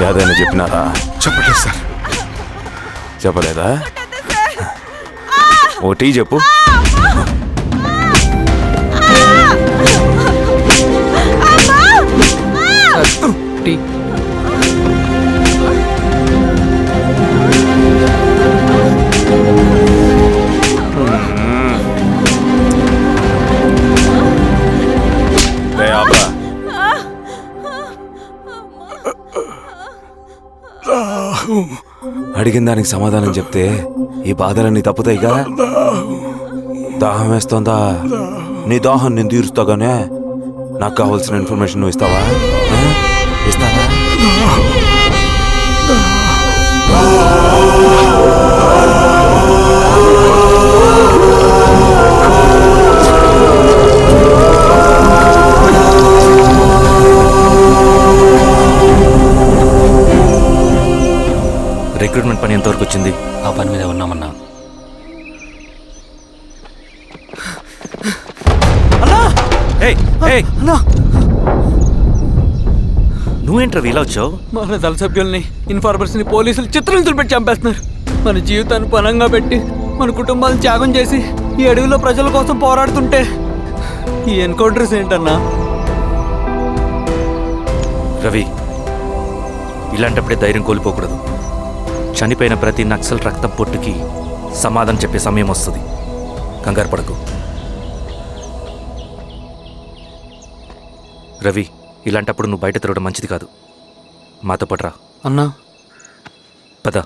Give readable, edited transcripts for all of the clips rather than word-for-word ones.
ఏదైనా చెప్పినారా? చెప్పలేదు సార్. చెప్పలేదా? ఓ టీ చెప్పు. టీ. అడిగిన దానికి సమాధానం చెప్తే ఈ బాధలన్నీ తప్పుతాయిగా. దాహం వేస్తోందా? నీ దాహం నేను తీరుస్తాగానే నాకు కావాల్సిన ఇన్ఫర్మేషన్ నువ్వు ఇస్తావా? ఇస్తావా? రిక్రూట్మెంట్ పని ఎంతవరకు వచ్చింది? ఆ పని మీద ఉన్నామన్నా. నువ్వేంట్రా ఇలా వచ్చావు? మన దళ సభ్యుల్ని, ఇన్ఫార్మర్స్ని పోలీసులు చిత్రహింసలు పెట్టి చంపేస్తున్నారు. మన జీవితాన్ని పణంగా పెట్టి మన కుటుంబాలను త్యాగం చేసి ఈ అడవిలో ప్రజల కోసం పోరాడుతుంటే ఈ ఎన్కౌంటర్స్ ఏంటన్నా? రవి, ఇలాంటప్పుడే ధైర్యం కోల్పోకూడదు. చనిపోయిన ప్రతి నక్సల్ రక్తం పొట్టుకి సమాధానం చెప్పే సమయం వస్తుంది. కంగారు పడకు. రవి, ఇలాంటప్పుడు నువ్వు బయట తిరగడం మంచిది కాదు. మాతో పాటు రా. అన్నా పద.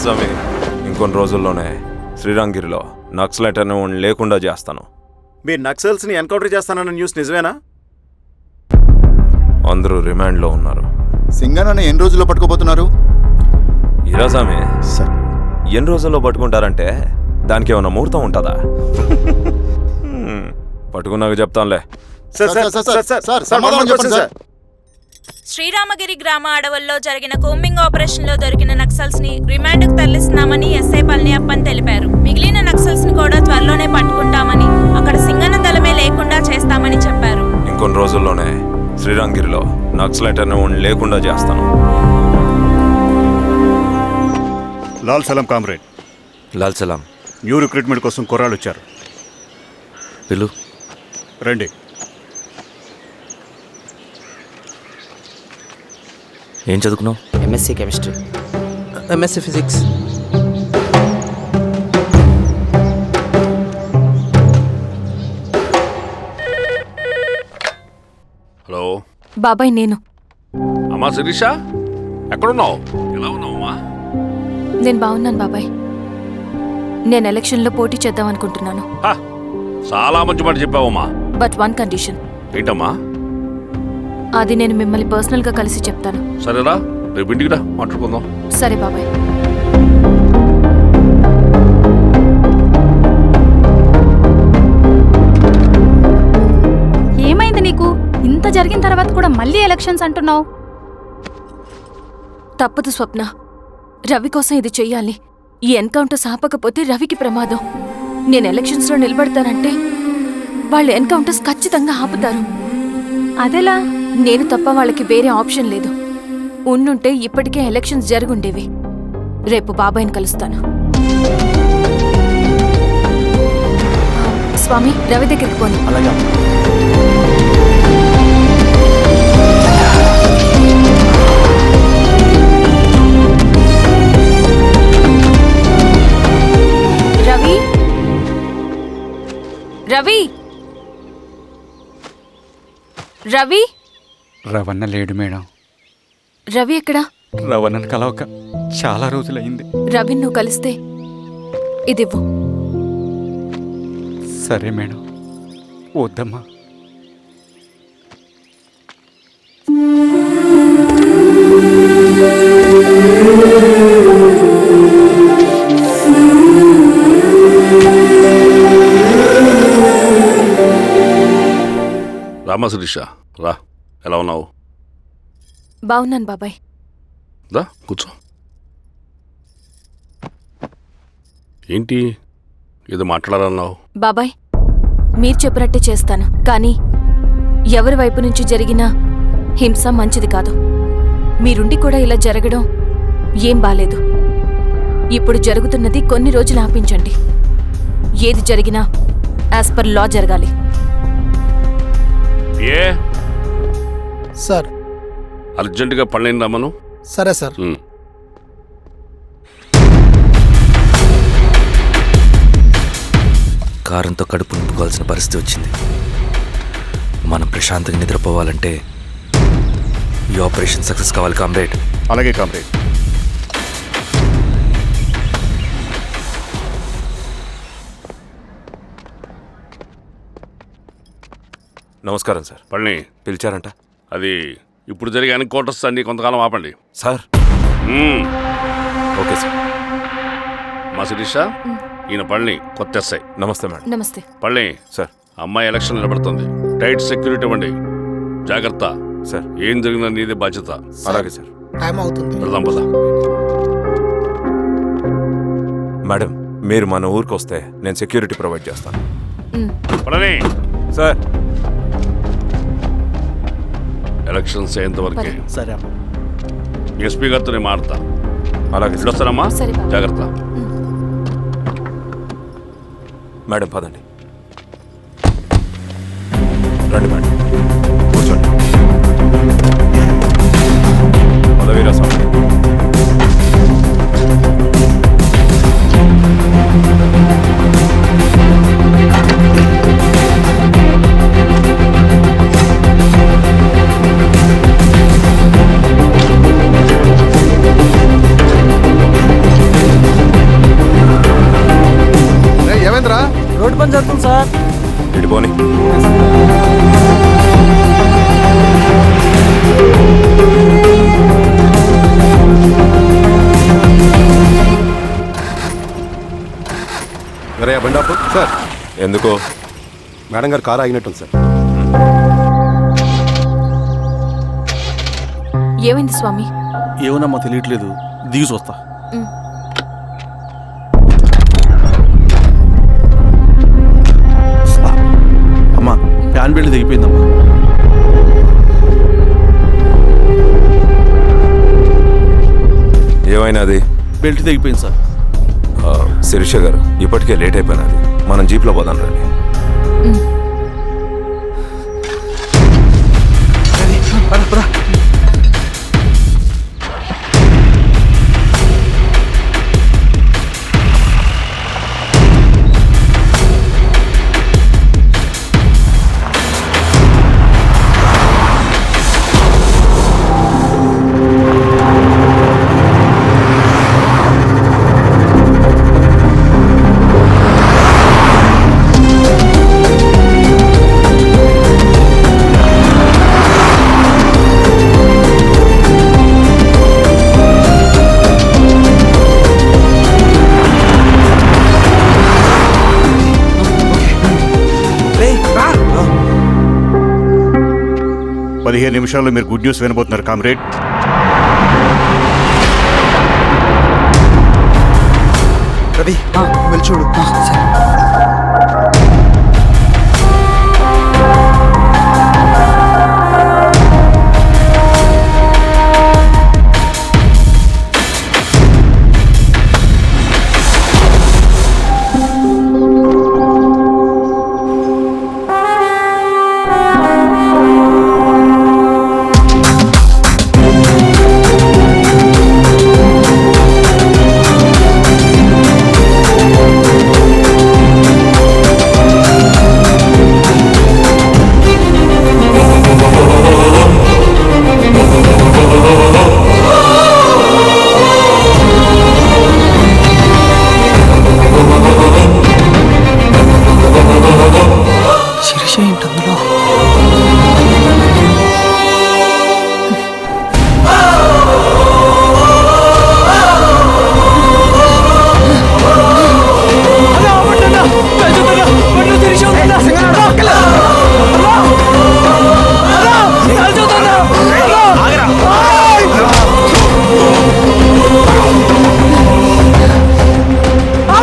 స్వామి, ఇంకొన్ని రోజుల్లోనే శ్రీరంగిరిలో నక్సలైట్ అని లేకుండా చేస్తాను. మీరు నక్సల్స్ని ఎన్కౌంటర్ చేస్తానన్న న్యూస్ నిజమేనా? అందరూ రిమాండ్లో ఉన్నారు. సింగనన్న ఎన్ని రోజుల్లో పట్టుకోబోతున్నారు? ఈరాస్వామి, ఎన్ని రోజుల్లో పట్టుకుంటారంటే దానికి ఏమైనా ముహూర్తం ఉంటుందా? పట్టుకున్నాక చెప్తానులే. శ్రీరామగిరి గ్రామ అడవుల్లో జరిగిన కోంబింగ్ ఆపరేషన్ లో దొరికిన నక్సల్స్ ని రిమాండ్ కు తరలిస్తున్నామని ఎస్ఐ పళనియప్పన్ తెలిపారు. మిగిలిన నక్సల్స్ ని కూడా త్వరలోనే పట్టుకుంటామని, అక్కడ సింగన్న దళమే లేకుండా చేస్తామని చెప్పారు. ఇంకొన్ని రోజుల్లోనే శ్రీరంగిరిలో నక్సలైట్ అని లేకుండా చేస్తాను. లాల్ సలాం కామ్రేడ్. లాల్ సలాం. న్యూ రిక్రూట్మెంట్ కోసం కుర్రాళ్ళు వచ్చారు. పిలు. రండి. ఏం చదువుకున్నావు? MSc chemistry. MSc physics. Hello బాబాయ్, నేను. అమ్మా శిరీష, ఎక్కడున్నావు? ఎలా ఉన్నావమ్మా? నేను బాగున్నాను బాబాయ్. నేను ఎలక్షన్లో పోటీ చేద్దాం అనుకుంటున్నాను. చాలా మంచి మాట చెప్పావమ్మా. But one condition. ఏంటమ్మా? అది నేను మిమ్మల్ని పర్సనల్గా కలిసి చెప్తాను. సరేరా, రేపు ఇంటికి రా, మాట్లాడుకుందాం. సరే బాబాయ్. ఏమైంది నీకు? ఇంత జరిగిన తర్వాత కూడా మళ్ళీ ఎలక్షన్స్ అంటున్నావు? తప్పదు స్వప్న, రవి కోసం ఇది చెయ్యాలి. ఈ ఎన్కౌంటర్స్ ఆపకపోతే రవికి ప్రమాదం. నేను ఎలక్షన్స్లో నిలబడతానంటే వాళ్ళు ఎన్కౌంటర్స్ ఖచ్చితంగా ఆపుతారు. అదెలా? నేను తప్ప వాళ్ళకి వేరే ఆప్షన్ లేదు. ఉండుంటే ఇప్పటికే ఎలక్షన్స్ జరుగుండేవి. రేపు బాబాయ్ని కలుస్తాను. స్వామి, రవి దగ్గరికి పోని. అలాగే. రవి రవి రవణ లేడు మేడం. రవి ఎక్కడా? రవణను కలవక చాలా రోజులైంది. రవి నువ్వు కలిస్తే ఇదివ్వు. సరే మేడం. వద్దమ్మా. రామా శిరీష, రా. ఎలా ఉన్నావు? బాగున్నాను బాబాయ్. దా కూర్చో. ఏంటి ఏదో మాట్లాడాలన్నావు? బాబాయ్ మీరు చెప్పినట్టే చేస్తాను, కానీ ఎవరి వైపు నుంచి జరిగినా హింస మంచిది కాదు. మీరుండి కూడా ఇలా జరగడం ఏం బాలేదు. ఇప్పుడు జరుగుతున్నది కొన్ని రోజులు ఆపించండి. ఏది జరిగినా యాజ్ పర్ లా జరగాలి. ఏ సార్? అర్జెంటుగా పళ్ళని రమ్మను. సరే సార్. కారంతో కడుపు నింపుకోవాల్సిన పరిస్థితి వచ్చింది. మనం ప్రశాంతంగా నిద్రపోవాలంటే ఈ ఆపరేషన్ సక్సెస్ కావాలి కామ్రేడ్. అలాగే కామ్రేడ్. నమస్కారం సార్. పళ్ళని పిలిచారంట? అది ఇప్పుడు జరిగే ఎన్కౌంటర్స్ అన్ని కొంతకాలం ఆపండి సార్. Okay sir. మా శిరీష, ఈయన పళ్ళని కొత్త ఎస్ఐ. నమస్తే మేడం. నమస్తే. పళ్ళని సార్. అమ్మాయి ఎలక్షన్ నిలబడుతుంది. టైట్ సెక్యూరిటీ ఇవ్వండి. జాగ్రత్త సార్. ఏం జరిగినా నీదే బాధ్యత. అలాగే సార్. టైం అవుతుంది. వెళ్దాం పద. మేడం మీరు మన ఊరికి వస్తే నేను సెక్యూరిటీ ప్రొవైడ్ చేస్తాను. పళ్ళని సార్. ఎలక్షన్స్ అయ్యేంత వరకే. సరే అమ్మా. ఎస్పీ గారితో నేను మారుతా. అలాగే సార్. వస్తానమ్మా. సరే బాబు. జాగ్రత్త. మేడం పదండి. రండి మేడం, కూర్చోండి. పదవీరా స్వామి. ఏమైందిరా? రోడ్డు పని జరుగుతుంది సార్. ఇటు పోనీ. అరే బండాపు సార్. ఎందుకో? మేడం గారు కారు ఆగినట్టుంది సార్. ఏమైంది స్వామి? ఏమోనమ్మా తెలియట్లేదు. దిగి చూస్తా. అమ్మా ఫ్యాన్ బెల్ట్ దిగిపోయిందమ్మా. ఏమైనాది? బెల్ట్ తెగిపోయింది సార్. శిరీష గారు ఇప్పటికే లేట్ అయిపోయినది. మనం జీప్లో పోదాం రండి. నిమిషాల్లో మీరు గుడ్ న్యూస్ వినబోతున్నారు కామ్రేడ్. రవి వెళ్ళి చూడు.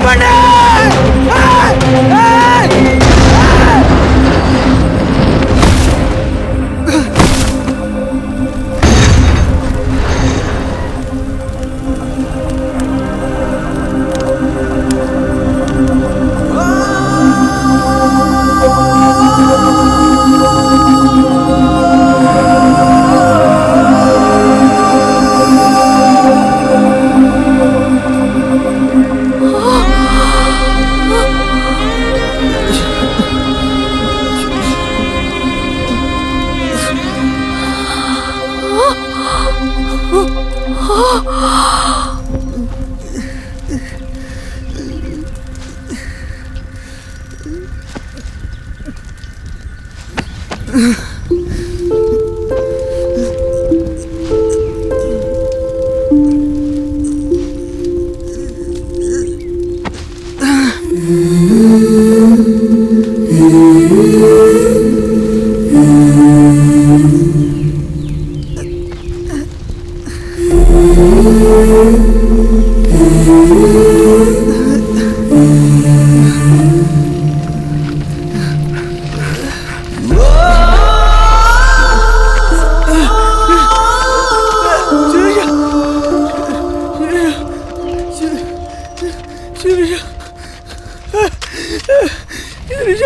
ఆపండి! శిరీష